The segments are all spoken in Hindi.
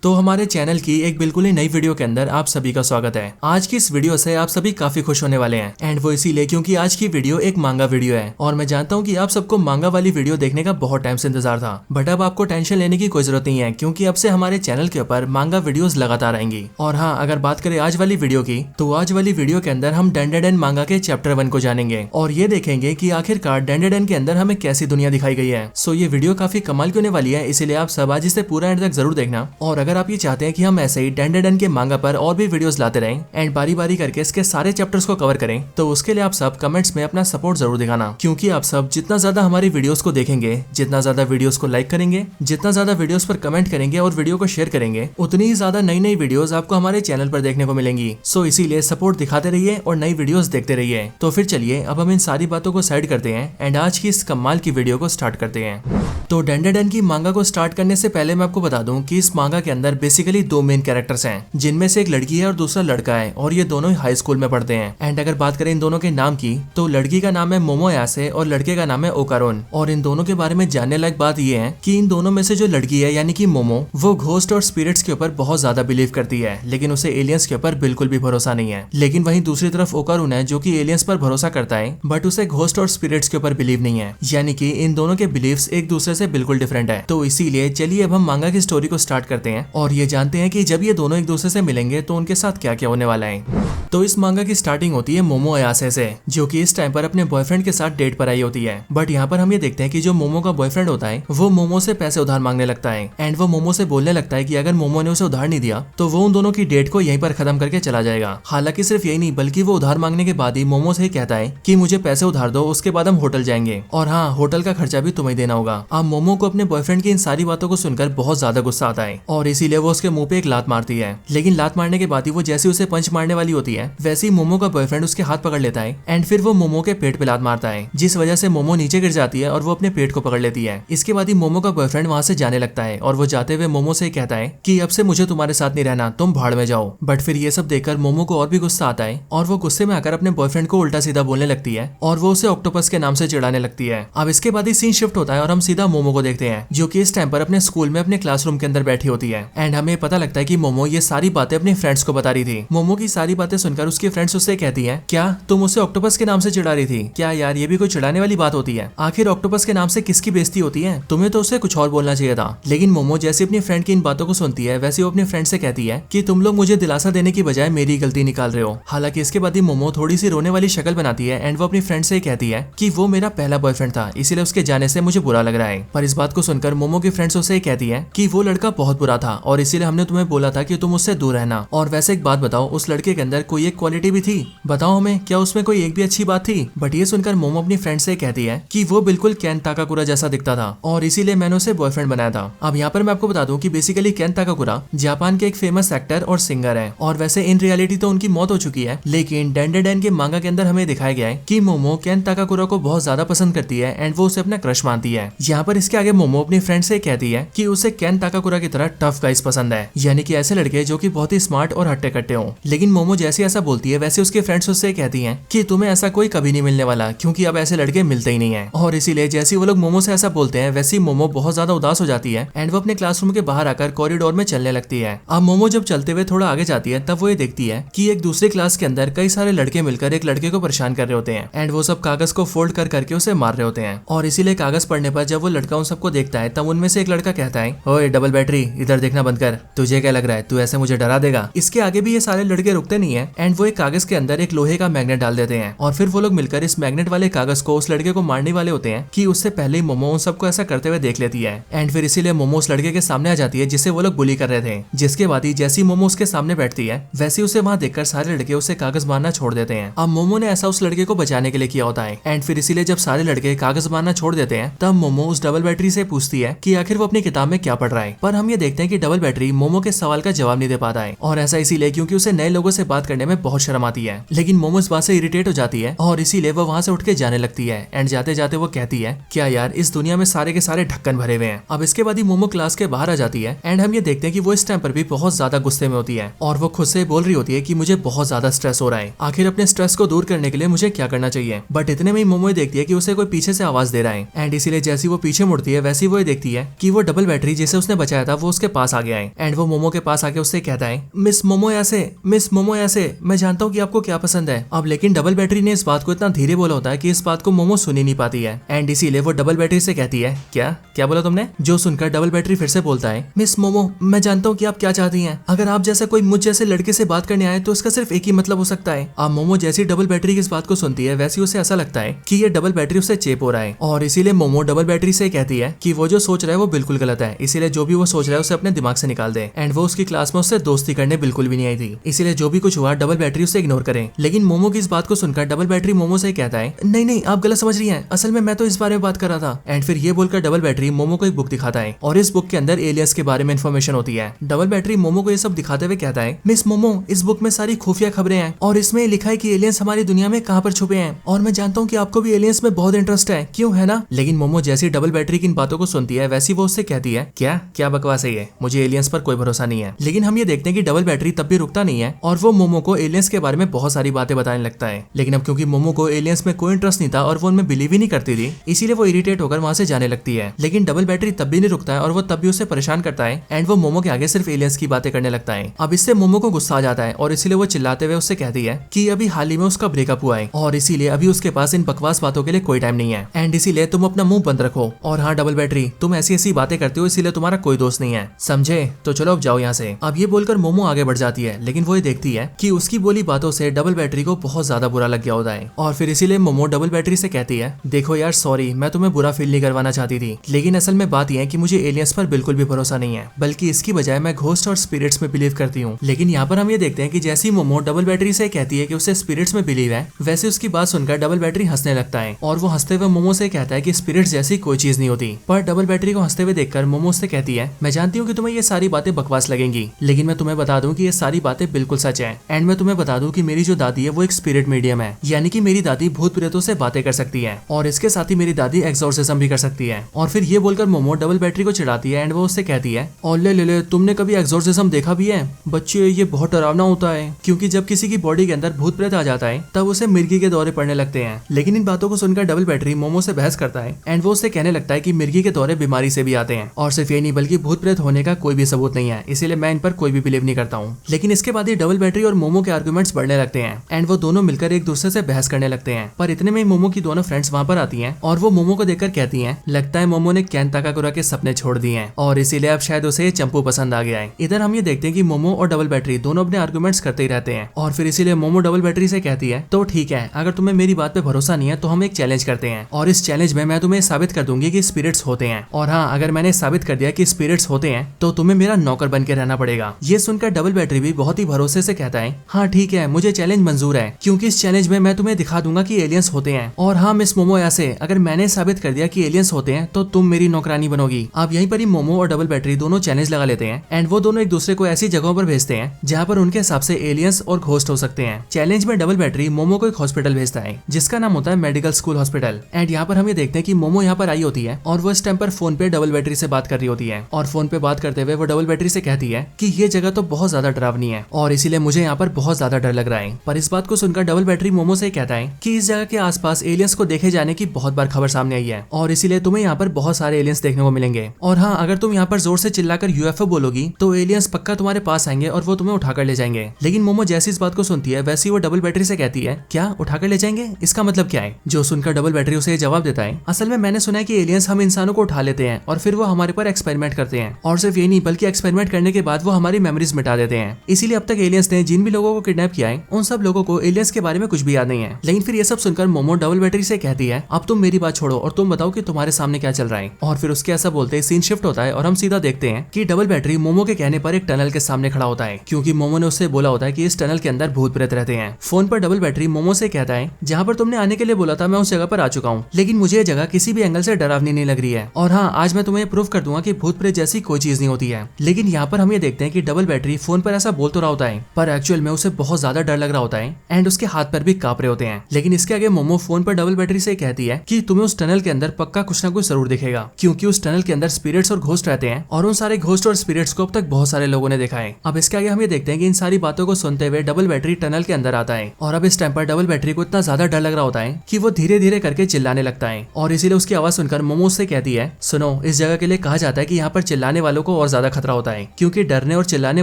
तो हमारे चैनल की एक बिल्कुल ही नई वीडियो के अंदर आप सभी का स्वागत है। आज की इस वीडियो से आप सभी काफी खुश होने वाले हैं एंड वो इसीलिए क्योंकि आज की वीडियो एक मांगा वीडियो है और मैं जानता हूँ कि आप सबको मांगा वाली वीडियो देखने का बहुत टाइम से इंतजार था, बट अब आपको टेंशन लेने की कोई जरूरत नहीं है क्योंकि अब से हमारे चैनल के ऊपर मांगा वीडियोस लगातार आएंगी। और हाँ, अगर बात करें आज वाली वीडियो की, तो आज वाली वीडियो के अंदर हम डेंडेडन मांगा के चैप्टर 1 को जानेंगे और ये देखेंगे कि आखिरकार डेंडेडन के अंदर हमें कैसी दुनिया दिखाई गई है। सो ये वीडियो काफी कमाल की होने वाली है, इसीलिए आप सब आज इसे पूरा एंड तक जरूर देखना। और अगर आप ये चाहते हैं कि हम ऐसे ही डेंडेडन के मांगा पर और भी वीडियोस लाते रहें एंड बारी बारी करके इसके सारे चैप्टर्स को कवर करें, तो उसके लिए आप सब कमेंट्स में अपना सपोर्ट जरूर दिखाना, क्योंकि आप सब जितना ज्यादा हमारी वीडियोस को देखेंगे, जितना ज्यादा वीडियोस को लाइक करेंगे, जितना ज्यादा वीडियोस पर कमेंट करेंगे और वीडियो को शेयर करेंगे, उतनी ही ज्यादा नई नई वीडियोस आपको हमारे चैनल पर देखने को मिलेंगी। सो इसीलिए सपोर्ट दिखाते रहिए और नई वीडियोस देखते रहिए। तो फिर चलिए अब हम इन सारी बातों को साइड करते हैं एंड आज की इस कमाल की वीडियो को स्टार्ट करते हैं। तो डेंडेडन की मांगा को स्टार्ट करने से पहले मैं आपको बता दूं कि इस मांगा के अंदर बेसिकली दो मेन कैरेक्टर्स हैं, जिनमें से एक लड़की है और दूसरा लड़का है और ये दोनों ही हाई स्कूल में पढ़ते हैं। एंड अगर बात करें इन दोनों के नाम की, तो लड़की का नाम है मोमो यासे और लड़के का नाम है ओकारोन। और इन दोनों के बारे में जानने लायक बात यह है कि इन दोनों में से जो लड़की है यानी कि मोमो, वो घोस्ट और स्पिरिट्स के ऊपर बहुत ज्यादा बिलीव करती है, लेकिन उसे एलियंस के ऊपर बिल्कुल भी भरोसा नहीं है। लेकिन वहीं दूसरी तरफ ओकारोन है जो कि एलियंस पर भरोसा करता है, बट उसे घोस्ट और स्पिरिट्स के ऊपर बिलीव नहीं है। यानी कि इन दोनों के बिलीव्स एक दूसरे से बिल्कुल डिफरेंट है। तो इसीलिए चलिए अब हम मांगा की स्टोरी को स्टार्ट करते हैं और ये जानते हैं कि जब ये दोनों एक दूसरे से मिलेंगे तो उनके साथ क्या क्या होने वाला है। तो इस मांगा की स्टार्टिंग होती है मोमो अयासे से, जो कि इस टाइम पर अपने बॉयफ्रेंड के साथ डेट पर आई होती है। बट यहाँ पर हम ये देखते हैं कि जो मोमो का बॉयफ्रेंड होता है वो मोमो से पैसे उधार मांगने लगता है एंड वो मोमो से बोलने लगता है कि अगर मोमो ने उसे उधार नहीं दिया तो वो उन दोनों की डेट को यहीं पर खत्म करके चला जाएगा। हालांकि सिर्फ यही नहीं, बल्कि वो उधार मांगने के बाद ही मोमो से कहता है कि मुझे पैसे उधार दो, उसके बाद हम होटल जाएंगे और हाँ, होटल का खर्चा भी तुम्हें देना होगा। अब मोमो को अपने बॉयफ्रेंड की इन सारी बातों को सुनकर बहुत ज्यादा गुस्सा आता है और इसीलिए वो उसके मुंह पे एक लात मारती है। लेकिन लात मारने के बाद ही वो जैसे उसे पंच मारने वाली होती है, वैसे ही मोमो का बॉयफ्रेंड उसके हाथ पकड़ लेता है एंड फिर वो मोमो के पेट पे लात मारता है, जिस वजह से मोमो नीचे गिर जाती है और वो अपने पेट को पकड़ लेती है। इसके बाद ही मोमो का बॉयफ्रेंड वहां से जाने लगता है और वो जाते हुए मोमो से कहता है कि अब से मुझे तुम्हारे साथ नहीं रहना, तुम भाड़ में जाओ। बट फिर ये सब देखकर मोमो को और भी गुस्सा आता है और वो गुस्से में आकर अपने बॉयफ्रेंड को उल्टा सीधा बोलने लगती है और वो उसे ऑक्टोपस के नाम से चिढ़ाने लगती है। अब इसके बाद ही सीन शिफ्ट होता है और हम सीधा मोमो को देखते हैं, जो कि इस टाइम पर अपने स्कूल में अपने क्लासरूम के अंदर बैठी होती है एंड हमें पता लगता है कि मोमो ये सारी बातें अपने फ्रेंड्स को बता रही थी। मोमो की सारी बातें सुनकर उसके फ्रेंड्स उससे कहती हैं, क्या तुम उसे ऑक्टोपस के नाम से चिढ़ा रही थी? क्या यार, ये भी कोई चिढ़ाने वाली बात होती है? आखिर ऑक्टोपस के नाम से किसकी बेइज्जती होती है? तुम्हें तो उसे कुछ और बोलना चाहिए था। लेकिन मोमो जैसे अपनी फ्रेंड की इन बातों को सुनती है, वैसे वो अपने फ्रेंड से कहती है कि तुम लोग मुझे दिलासा देने की बजाय मेरी गलती निकाल रहे हो। हालांकि इसके बाद ही मोमो थोड़ी सी रोने वाली शक्ल बनाती है एंड वो अपनी फ्रेंड से कहती है कि वो मेरा पहला बॉयफ्रेंड था, इसीलिए उसके जाने से मुझे बुरा लग रहा है। पर इस बात को सुनकर मोमो की फ्रेंड्स उसे कहती है कि वो लड़का बहुत बुरा था और इसीलिए हमने तुम्हें बोला था कि तुम उससे दूर रहना। और वैसे एक बात बताओ, उस लड़के के अंदर कोई एक क्वालिटी भी थी? बताओ हमें, क्या उसमें कोई एक भी अच्छी बात थी? बट ये सुनकर मोमो अपनी फ्रेंड से कहती है कि वो बिल्कुल केन ताकाकुरा जैसा दिखता था और इसीलिए मैंने उसे बॉयफ्रेंड बनाया था। अब यहाँ पर मैं आपको बता दूं कि बेसिकली केन ताकाकुरा जापान के एक फेमस एक्टर और सिंगर है और वैसे इन रियलिटी तो उनकी मौत हो चुकी है, लेकिन डेंडेडन के मांगा के अंदर हमें दिखाया गया है कि मोमो केन ताकाकुरा को बहुत ज्यादा पसंद करती है एंड वो उसे अपना क्रश मानती है। यहाँ पर इसके आगे मोमो अपनी फ्रेंड से कहती है कि उसे केन ताकाकुरा की तरह टफ गाइस पसंद है, यानी कि ऐसे लड़के जो कि बहुत ही स्मार्ट और हट्टे कट्टे हो। लेकिन मोमो जैसे ऐसा बोलती है, वैसे उसके फ्रेंड्स उससे कहती हैं कि तुम्हें ऐसा कोई कभी नहीं मिलने वाला, क्योंकि अब ऐसे लड़के मिलते ही नहीं है। और इसीलिए जैसे वो लोग मोमो से ऐसा बोलते हैं, वैसे ही मोमो बहुत ज्यादा उदास हो जाती है एंड वो अपने क्लासरूम के बाहर आकर कॉरिडोर में चलने लगती है। अब मोमो जब चलते हुए थोड़ा आगे जाती है, तब वो ये देखती है कि एक दूसरे क्लास के अंदर कई सारे लड़के मिलकर एक लड़के को परेशान कर रहे होते हैं एंड वो सब कागज को फोल्ड कर करके उसे मार रहे होते हैं। और इसीलिए कागज पढ़ने पर जब वो लड़का उन सबको देखता है, तब उनमें से एक लड़का कहता है, ओए डबल बैटरी, इधर देखना बंद कर, तुझे क्या लग रहा है तू ऐसे मुझे डरा देगा? इसके आगे भी ये सारे लड़के रुकते नहीं है एंड वो एक कागज के अंदर एक लोहे का मैग्नेट डाल देते हैं और फिर वो लोग मिलकर इस मैग्नेट वाले कागज को उस लड़के को मारने वाले होते हैं कि उससे पहले ही मोमो उन सबको ऐसा करते हुए देख लेती है एंड फिर इसीलिए मोमो उस लड़के के सामने आ जाती है जिसे वो लोग बुली कर रहे थे। जिसके बाद ही जैसी मोमो उसके सामने बैठती है, वैसे उसे वहां देखकर सारे लड़के उसे कागज मारना छोड़ देते हैं। अब मोमो ने ऐसा उस लड़के को बचाने के लिए किया होता है एंड फिर इसीलिए जब सारे लड़के कागज मारना छोड़ देते हैं, तब मोमो उस डबल बैटरी से पूछती है कि आखिर वो अपनी किताब में क्या पढ़ रहा है। पर हम ये देखते हैं कि डबल बैटरी मोमो के सवाल का जवाब नहीं दे पाता है और ऐसा इसीलिए क्योंकि उसे नए लोगों से बात करने में बहुत शर्म आती है। लेकिन मोमो इस बात से इरिटेट हो जाती है और इसीलिए वो वहां से उठ के जाने लगती है एंड जाते जाते वो कहती है, क्या यार, इस दुनिया में सारे के सारे ढक्कन भरे हुए हैं। अब इसके बाद ही मोमो क्लास के बाहर आ जाती है एंड हम ये देखते हैं कि वो इस टाइम पर भी बहुत ज्यादा गुस्से में होती है और वो खुद से बोल रही होती है कि मुझे बहुत ज्यादा स्ट्रेस हो रहा है, आखिर अपने स्ट्रेस को दूर करने के लिए मुझे क्या करना चाहिए। बट इतने में ही मोमो देखती है कि उसे कोई पीछे से आवाज दे रहा है एंड इसीलिए जैसी वो पीछे मुड़ती है, वैसी वो देखती है कि वो डबल बैटरी जिसे उसने बचाया था वो उसके पास पास आ गया है एंड वो मोमो के पास आके उससे कहता है मिस मोमोयासे मैं जानता हूँ कि आपको क्या पसंद है। अब लेकिन डबल बैटरी ने इस बात को इतना धीरे बोला होता है कि इस बात को मोमो सुन ही नहीं पाती है एंड इसीलिए वो डबल बैटरी से कहती है क्या क्या बोला तुमने। जो सुनकर डबल बैटरी फिर से बोलता है मिस मोमो मैं जानता हूँ कि आप क्या चाहती हैं। अगर आप जैसा कोई मुझ जैसे लड़के से बात करने आए तो इसका सिर्फ एक ही मतलब हो सकता है। अब मोमो जैसी डबल बैटरी की इस बात को सुनती है वैसे उसे ऐसा लगता है कि ये डबल बैटरी उससे चेप हो रहा है और इसीलिए मोमो डबल बैटरी से कहती है कि वो जो सोच रहा है वो बिल्कुल गलत है, इसीलिए जो भी वो सोच रहा है उसे अपने दिमाग से निकाल दे एंड वो उसकी क्लास में उससे दोस्ती करने बिल्कुल भी नहीं आई थी, इसीलिए जो भी कुछ हुआ डबल बैटरी उसे इग्नोर करे। लेकिन मोमो की इस बात को सुनकर डबल बैटरी मोमो से कहता है नहीं आप गलत समझ रही हैं, असल में मैं तो इस बारे में बात कर रहा था। एंड फिर ये बोलकर डबल बैटरी मोमो को एक बुक दिखाता है और इस बुक के अंदर एलियंस के बारे में इन्फॉर्मेशन होती है। डबल बैटरी मोमो को ये सब दिखाते हुए कहता है मिस मोमो इस बुक में सारी खुफिया खबरें हैं और इसमें लिखा है कि एलियंस हमारी दुनिया में कहाँ पर छुपे हैं और मैं जानता हूँ कि आपको भी एलियंस में बहुत इंटरेस्ट है, क्यों है ना। लेकिन मोमो जैसी डबल बैटरी की इन बातों को सुनती है वैसी वो उससे कहती है क्या बकवास है ये, मुझे एलियंस पर कोई भरोसा नहीं है। लेकिन हम ये देखते हैं कि डबल बैटरी तब भी रुकता नहीं है और वो मोमो को एलियंस के बारे में बहुत सारी बातें बताने लगता है। लेकिन अब क्योंकि मोमो को एलियंस में कोई इंटरेस्ट नहीं था और वो उनमें बिलीव ही नहीं करती थी, इसीलिए वो इरिटेट होकर वहां से जाने लगती है। लेकिन डबल बैटरी तब भी नहीं रुकता है और वो तब भी उसे परेशान करता है एंड वो मोमो के आगे सिर्फ एलियंस की बातें करने लगता है। अब इससे मोमो को गुस्सा आ जाता है और इसीलिए वो चिल्लाते हुए उससे कहती है कि अभी हाल ही में उसका ब्रेकअप हुआ है और इसीलिए अभी उसके पास इन बकवास बातों के लिए कोई टाइम नहीं है एंड इसीलिए तुम अपना मुंह बंद रखो। और हाँ डबल बैटरी तुम ऐसी बातें करते हो इसीलिए तुम्हारा कोई दोस्त नहीं है, समझे। तो चलो अब जाओ यहाँ से। अब ये बोलकर मोमो आगे बढ़ जाती है लेकिन वो ये देखती है कि उसकी बोली बातों से डबल बैटरी को बहुत ज्यादा बुरा लग गया होता है और फिर इसीलिए मोमो डबल बैटरी से कहती है देखो यार सॉरी, मैं तुम्हें बुरा फील नहीं करवाना चाहती थी, लेकिन असल में बात यह है कि मुझे एलियंस पर बिल्कुल भी भरोसा नहीं है, बल्कि इसकी बजाय मैं घोस्ट और स्पिरिट्स में बिलीव करती हूँ। लेकिन यहाँ पर हम ये देखते हैं कि जैसी मोमो डबल बैटरी से कहती है कि उसे स्पिरिट्स में बिलीव है, वैसे उसकी बात सुनकर डबल बैटरी हंसने लगता है और वो हंसते हुए मोमो से कहता है कि स्पिरिट्स जैसी कोई चीज नहीं होती। पर डबल बैटरी को हंसते हुए देखकर मोमो से कहती है मैं जानती हूँ कि तुम्हें ये सारी बातें बकवास लगेंगी, लेकिन मैं तुम्हें बता दूं कि ये सारी बातें बिल्कुल सच है। एंड मैं तुम्हें बता दूं कि मेरी जो दादी है वो एक स्पिरिट मीडियम है, यानी कि मेरी दादी भूत प्रेतों से बातें कर सकती है और इसके साथ ही मेरी दादी एक्सॉर्सिज्म भी कर सकती है। और फिर ये बोलकर मोमो डबल बैटरी को चिढ़ाती है एंड वो उससे कहती है और ले तुमने कभी एक्सॉर्सिज्म देखा भी है? बच्चे ये बहुत डरावना होता है, क्योंकि जब किसी की बॉडी के अंदर भूत प्रेत आ जाता है तब उसे मिर्गी के दौरे पड़ने लगते हैं। लेकिन इन बातों को सुनकर डबल बैटरी मोमो से बहस करता है एंड वो उससे कहने लगता है कि मिर्गी के दौरे बीमारी से भी आते हैं और सिर्फ ये नहीं बल्कि भूत प्रेत होने का कोई भी सबूत नहीं है, इसीलिए मैं इन पर कोई भी बिलीव नहीं करता हूँ। लेकिन इसके बाद ही डबल बैटरी और मोमो के आर्गुमेंट्स बढ़ने लगते हैं एंड वो दोनों मिलकर एक दूसरे से बहस करने लगते हैं। पर इतने में मोमो की दोनों फ्रेंड्स वहाँ पर आती हैं और वो मोमो को देखकर कहती हैं लगता है मोमो ने कैन ताकाकुरा के सपने छोड़ दिए हैं और इसीलिए अब शायद उसे चंपू पसंद आ गया है। इधर हम ये देखते हैं कि मोमो और डबल बैटरी दोनों अपने आर्गुमेंट्स करते ही रहते हैं और फिर इसीलिए मोमो डबल बैटरी से कहती है तो ठीक है, अगर तुम्हें मेरी बात पे भरोसा नहीं है तो हम एक चैलेंज करते हैं और इस चैलेंज में मैं तुम्हें साबित कर दूंगी कि स्पिरिट्स होते हैं, और हाँ अगर मैंने साबित कर दिया कि स्पिरिट्स होते हैं तो तुम्हें मेरा नौकर बन के रहना पड़ेगा। ये सुनकर डबल बैटरी भी बहुत ही भरोसे से कहता है हाँ ठीक है, मुझे चैलेंज मंजूर है, क्योंकि इस चैलेंज में मैं तुम्हें दिखा दूंगा कि एलियंस होते हैं। और हाँ मिस मोमो ऐसे अगर मैंने साबित कर दिया कि एलियंस होते हैं तो तुम मेरी नौकरानी बनोगी। अब यहीं पर ही मोमो और डबल बैटरी दोनों चैलेंज लगा लेते हैं एंड वो दोनों एक दूसरे को ऐसी जगहों पर भेजते हैं जहाँ पर उनके हिसाब से एलियंस और घोस्ट हो सकते हैं। चैलेंज में डबल बैटरी मोमो को एक हॉस्पिटल भेजता है जिसका नाम होता है मेडिकल स्कूल हॉस्पिटल एंड यहाँ पर हम ये देखते हैं कि मोमो यहाँ पर आई होती है और वो इस टाइम पर फोन पे डबल बैटरी से बात कर रही होती है और फोन पे बात करते हुए वो डबल बैटरी से कहती है कि ये जगह तो बहुत ज्यादा डरावनी है और इसीलिए मुझे यहाँ पर बहुत ज्यादा डर लग रहा है। पर इस बात को सुनकर डबल बैटरी मोमो से कहता है कि इस जगह के आसपास एलियंस को देखे जाने की बहुत बार खबर सामने आई है और इसीलिए तुम्हें यहाँ पर बहुत सारे एलियंस देखने को मिलेंगे। और हाँ अगर तुम यहाँ पर जोर से चिल्लाकर यूएफओ बोलोगी तो एलियंस पक्का तुम्हारे पास आएंगे और वो तुम्हें उठाकर ले जाएंगे। लेकिन मोमो जैसी इस बात को सुनती है वैसी वो डबल बैटरी से कहती है क्या उठाकर ले जाएंगे, इसका मतलब क्या है? जो सुनकर डबल बैटरी उसे जवाब देता है असल में मैंने सुना है कि एलियंस हम इंसानों को उठा लेते हैं और फिर वो हमारे पर एक्सपेरिमेंट करते हैं और सिर्फ ये नहीं बल्कि एक्सपेरिमेंट करने के बाद वो हमारी मेमोरीज मिटा देते हैं। इसीलिए अब तक एलियंस ने जिन भी लोगों को किडनैप किया है उन सब लोगों को एलियंस के बारे में कुछ भी याद नहीं है। लेकिन फिर ये सब सुनकर मोमो डबल बैटरी से कहती है अब तुम मेरी बात छोड़ो और तुम बताओ कि तुम्हारे सामने क्या चल रहा है। और फिर उसके ऐसा बोलते सीन शिफ्ट होता है और हम सीधा देखते हैं कि डबल बैटरी मोमो के कहने पर एक टनल के सामने खड़ा होता है, क्योंकि मोमो ने उससे बोला होता है कि इस टनल के अंदर भूत प्रेत रहते हैं। फोन पर डबल बैटरी मोमो से कहता है जहाँ पर तुमने आने के लिए बोला था मैं उस जगह पर आ चुका हूँ, लेकिन मुझे ये जगह किसी भी एंगल से डरावनी नहीं लग रही है और हाँ आज मैं तुम्हें प्रूफ कर दूंगा कि भूत प्रेत जैसी कोई चीज नहीं होती है। लेकिन यहाँ पर हम ये देखते हैं कि डबल बैटरी फोन पर ऐसा बोल तो रहा होता है पर एक्चुअल में उसे बहुत ज्यादा डर लग रहा होता है एंड उसके हाथ पर भी कांप रहे होते हैं। लेकिन इसके आगे मोमो फोन पर डबल बैटरी से कहती है कि तुम्हें उस टनल के अंदर पक्का कुछ ना कुछ जरूर दिखेगा, क्योंकि उस टनल के अंदर स्पिरिट्स और घोस्ट रहते हैं और उन सारे घोस्ट और स्पिरिट्स को अब तक बहुत सारे लोगों ने देखा है। अब इसके आगे हम ये देखते हैं कि इन सारी बातों को सुनते हुए डबल बैटरी टनल के अंदर आता है और अब इस टाइम पर डबल बैटरी को इतना ज्यादा डर लग रहा होता है कि वो धीरे धीरे करके चिल्लाने लगता है और इसीलिए उसकी आवाज सुनकर मोमो से कहती है सुनो, इस जगह के लिए कहा जाता है कि यहाँ पर चिल्लाने वालों को और ज्यादा खतरा होता है, क्योंकि डरने और चिल्लाने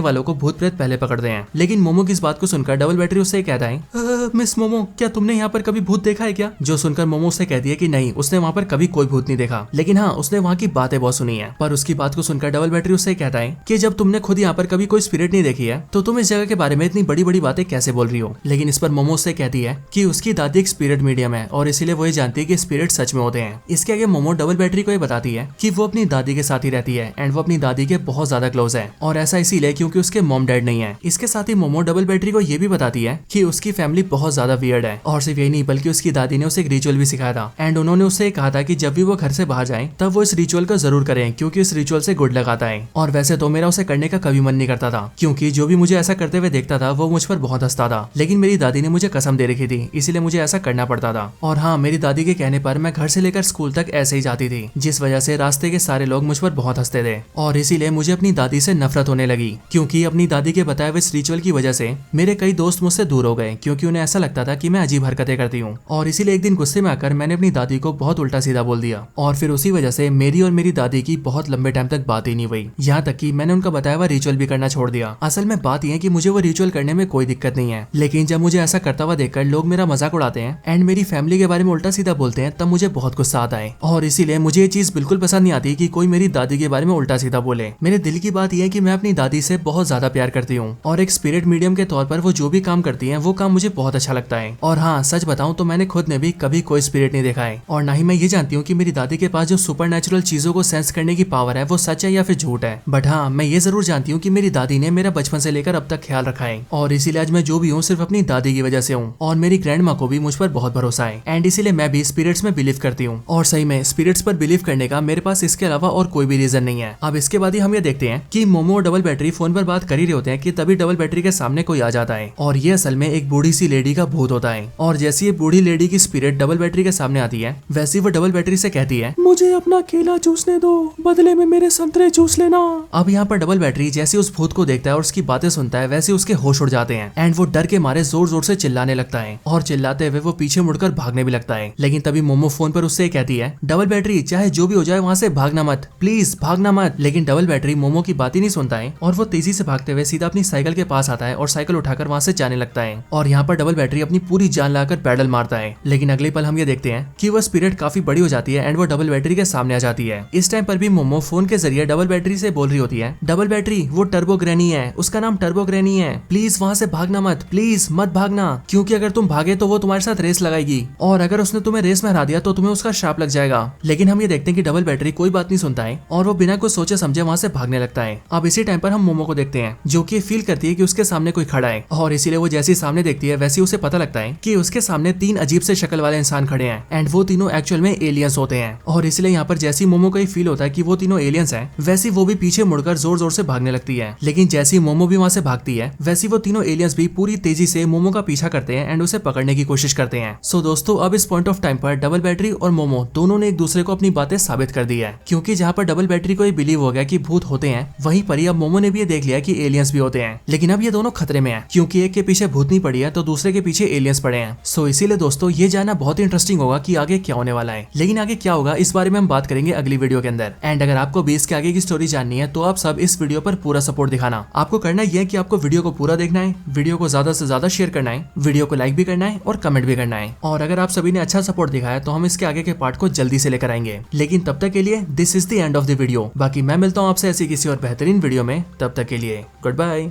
वालों को भूत प्रेत पहले पकड़ते हैं। लेकिन मोमो की इस बात को सुनकर डबल बैटरी उससे कहता है, मिस मोमो, क्या तुमने यहाँ पर कभी भूत देखा है क्या? जो सुनकर मोमो उससे कहती है कि नहीं, उसने वहाँ पर कभी कोई भूत नहीं देखा, लेकिन हाँ, उसने वहाँ की बातें बहुत सुनी है। पर उसकी बात को सुनकर डबल बैटरी उससे कहता है कि जब तुमने खुद यहाँ पर कभी कोई स्पिरिट नहीं देखी है तो तुम इस जगह के बारे में इतनी बड़ी बड़ी बातें कैसे बोल रही हो? लेकिन इस पर मोमो उससे कहती है कि उसकी दादी एक स्पिरिट मीडियम है और इसीलिए वो ये जानती है कि स्पिरिट सच में होते हैं। इसके आगे मोमो डबल बैटरी को ये बताती है कि वो अपनी दादी के साथ ही रहती है एंड वो अपनी दादी के बहुत ज्यादा क्लोज है, और ऐसा इसीलिए क्योंकि उसके मॉम डैड नहीं है। इसके साथ ही मोमो डबल बैटरी को ये भी बताती है कि उसकी फैमिली बहुत ज्यादा वियर्ड है, और सिर्फ यही नहीं बल्कि उसकी दादी ने उसे एक रिचुअल भी सिखाया था एंड उन्होंने उससे कहा था कि जब भी वो घर से बाहर जाए तब वो इस रिचुअल को जरूर करें, क्योंकि इस रिचुअल से गुड लगाता है। और वैसे तो मेरा उसे करने का कभी मन नहीं करता था, क्योंकि जो भी मुझे ऐसा करते हुए देखता था वो मुझ पर बहुत हंसता था, लेकिन मेरी दादी ने मुझे कसम दे रखी थी, इसीलिए मुझे ऐसा करना पड़ता था। और हाँ, मेरी दादी के कहने पर मैं घर से लेकर स्कूल तक ऐसे ही जाती थी, जिस वजह से रास्ते के सारे लोग मुझ पर बहुत हंसते थे, और इसीलिए मुझे अपनी दादी से नफरत होने लगी, क्योंकि अपनी दादी के बताए हुए इस रिचुअल की वजह से मेरे कई दोस्त मुझसे दूर हो गए, क्योंकि उन्हें ऐसा लगता था कि मैं अजीब हरकतें करती हूँ। और इसीलिए एक दिन गुस्से में आकर मैंने अपनी दादी को बहुत उल्टा सीधा बोल दिया, और फिर उसी वजह से मेरी और मेरी दादी की बहुत लंबे टाइम तक बात ही नहीं हुई, यहाँ तक कि मैंने उनका बताया हुआ रिचुअल भी करना छोड़ दिया। असल में बात यह है कि मुझे वो रिचुअल करने में कोई दिक्कत नहीं है, लेकिन जब मुझे ऐसा करता हुआ देखकर लोग मेरा मजाक उड़ाते हैं एंड मेरी फैमिली के बारे में उल्टा सीधा बोलते हैं, तब मुझे बहुत गुस्सा आता है। और इसीलिए मुझे ये चीज बिल्कुल पसंद नहीं आती कि कोई मेरी दादी के बारे में उल्टा सीधा बोले। मेरे दिल की बात यह है कि मैं अपनी दादी से बहुत ज्यादा प्यार करती हूँ, और एक स्पिरिट मीडियम के तौर पर वो जो भी काम करती है वो काम मुझे बहुत अच्छा लगता है। और हाँ, सच बताऊं तो मैंने खुद ने भी कभी कोई स्पिरिट नहीं देखा है, और ना ही मैं ये जानती हूँ कि मेरी दादी के पास जो सुपरनैचुरल चीजों को सेंस करने की पावर है वो सच है या फिर झूठ है। बट हाँ, मैं ये जरूर जानती हूँ कि मेरी दादी ने मेरा बचपन से लेकर अब तक ख्याल रखा है, और इसीलिए आज मैं जो भी हूँ सिर्फ अपनी दादी की वजह से हूँ, और मेरी ग्रैंड माँ को भी मुझ पर बहुत भरोसा है, एंड इसीलिए मैं भी स्पिरिट्स में बिलीव करती हूँ। और सही में स्पिरिट्स पर बिलीव करने का मेरे पास इसके अलावा और कोई भी रीजन नहीं है। अब इसके बाद ही हम ये देखते हैं कि मोमो और डबल बैटरी फोन पर बात कर ही रहे होते हैं कि तभी डबल बैटरी के सामने कोई आ जाता है, और ये असल में एक बूढ़ी सी लेडी का भूत होता है। और जैसे ये बूढ़ी लेडी की स्पिरिट डबल बैटरी के सामने आती है, वैसे वो डबल बैटरी से कहती है, मुझे अपना केला चूसने दो, बदले में मेरे संतरे चूस लेना। अब यहाँ पर डबल बैटरी जैसे उस भूत को देखता है और उसकी बातें सुनता है, वैसे उसके होश उड़ जाते हैं एंड वो डर के मारे जोर जोर से चिल्लाने लगता है, और चिल्लाते हुए वो पीछे मुड़कर भागने भी लगता है। लेकिन तभी मोमो फोन पर उससे कहती है, डबल बैटरी चाहे जो भी हो जाए वहाँ से भागना मत, प्लीज भागना मत। लेकिन डबल बैटरी मोमो की बात ही नहीं सुनता है, और वो तेजी से भागते हुए सीधा अपनी साइकिल के पास आता है और साइकिल उठाकर वहाँ से जाने लगता है। और यहाँ पर डबल बैटरी अपनी पूरी जान लगाकर पैडल मारता है। लेकिन अगले पल हम ये देखते हैं कि वो स्पिरिट काफी बड़ी हो जाती है एंड वो डबल बैटरी के सामने आ जाती है। इस टाइम पर भी मोमो फोन के जरिए डबल बैटरी से बोल रही होती है, डबल बैटरी वो टर्बो ग्रैनी है, उसका नाम टर्बो ग्रैनी है, प्लीज वहाँ से भागना मत, प्लीज मत भागना, क्योंकि अगर तुम भागे तो वो तुम्हारे साथ रेस लगाएगी, और अगर उसने तुम्हें रेस में हरा दिया तो तुम्हें उसका श्राप लग जाएगा। लेकिन हम ये देखते हैं कि डबल बैटरी कोई बात नहीं सुनता है और वो बिना कुछ सोचे समझे वहाँ से भागने लगता है। अब इसी टाइम पर हम मोमो को देखते हैं जो कि फील करती है कि उसके सामने कोई खड़ा है, और इसीलिए वो जैसे ही सामने देखती है वैसे उसे पता लगता है कि उसके सामने 3 अजीब से शक्ल वाले इंसान खड़े हैं एंड वो तीनों एक्चुअल में एलियंस होते हैं। और इसलिए यहाँ पर जैसी मोमो को फील होता है कि वो तीनों एलियंस हैं, वैसी वो भी पीछे मुड़कर जोर जोर से भागने लगती है। लेकिन जैसी मोमो भी वहाँ से भागती है, वैसी वो तीनों एलियंस भी पूरी तेजी से मोमो का पीछा करते हैं एंड उसे पकड़ने की कोशिश करते हैं। सो दोस्तों, अब इस पॉइंट ऑफ टाइम पर डबल बैटरी और मोमो दोनों ने एक दूसरे को अपनी बातें साबित कर दी है, क्योंकि जहाँ पर डबल बैटरी को ये बिलीव हो गया कि भूत होते हैं, वहीं पर ही अब मोमो ने भी ये देख लिया कि एलियंस भी होते हैं। लेकिन अब ये दोनों खतरे में हैं, क्योंकि एक के पीछे भूत नहीं पड़ी है तो दूसरे के पीछे एलियंस पड़े हैं। सो इसीलिए दोस्तों, ये जानना बहुत ही इंटरेस्टिंग होगा कि आगे क्या होने वाला है। लेकिन आगे क्या होगा इस बारे में हम बात करेंगे अगली वीडियो के अंदर। एंड अगर आपको भी इसके आगे की स्टोरी जाननी है तो आप सब इस वीडियो पर पूरा सपोर्ट दिखाना। आपको करना यह है कि आपको वीडियो को पूरा देखना है, वीडियो को ज्यादा से ज्यादा शेयर करना है, वीडियो को लाइक भी करना है और कमेंट भी करना है। और अगर आप सभी ने अच्छा सपोर्ट दिखाया तो हम इसके आगे के पार्ट को जल्दी से लेकर आएंगे। लेकिन तब तक के लिए this is the end of the video. बाकी मैं मिलता हूँ आपसे ऐसी किसी और बेहतरीन वीडियो में। तब तक के लिए गुड बाय।